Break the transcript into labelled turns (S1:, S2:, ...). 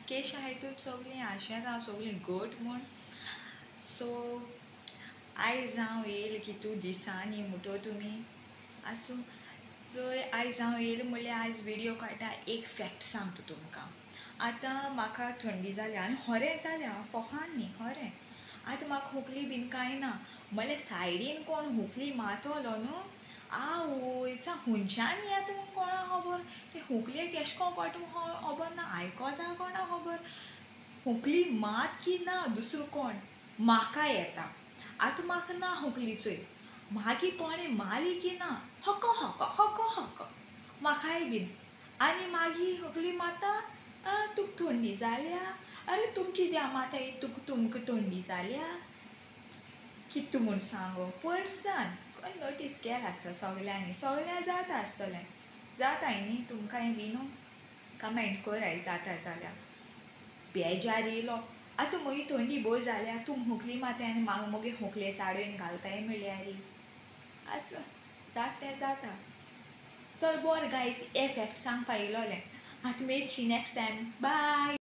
S1: केश आहाय तूं सगलीं आशेंत हांव सगलीं घट म्हूण. सो आयज हांव येयलें कितू दिसांनी म्हणटो तुमी आसूं. सो आयज हांव येयलें म्हणल्यार आयज विडियो काडटा एक फॅक्ट सांगता तुमकां. आतां म्हाका थंडी जाल्या आनी खरें जाल्या फकाण न्ही खरें. आतां म्हाका खोकली बीन कांय ना म्हणल्यार सायडीन कोण खोकली मातलो न्हू आवय सा हुंयच्यान येता म्हूण कोणा खबर. ते खोकलेक एशें कोन्न कोयटा म्हूण खबर ना आयकोता कोणा खबर. खोकली मात की ना दुसरो कोण म्हाका येता. आतां म्हाका ना खोकली चोय मागीर कोणें माली की ना हक हक हक हक म्हाकाय बीन आनी मागीर खोकली माता तुका थंडी जाल्या. अरे तुम कित्याक माताय तुमकां थंडी जाल्या कितें म्हूण सांगो पर्सान कोण नोटीस केला आसता सगल्यांनी सगळ्यां जाता आसतलें. जाताय न्ही तुमकांय बीन कमेंट कराय जाता जाल्यार. बेजार येयलो आतां म्हजी थंडी बरी जाल्या तूं खोकली माताय आनी मगे खोकले चाडून घालताय म्हणल्यार आसूं जाता तें जाता. चल बरें गायज हें फॅक्ट सांगपा येयलोलें. आतां मेळची नॅक्स्ट टायम बाय.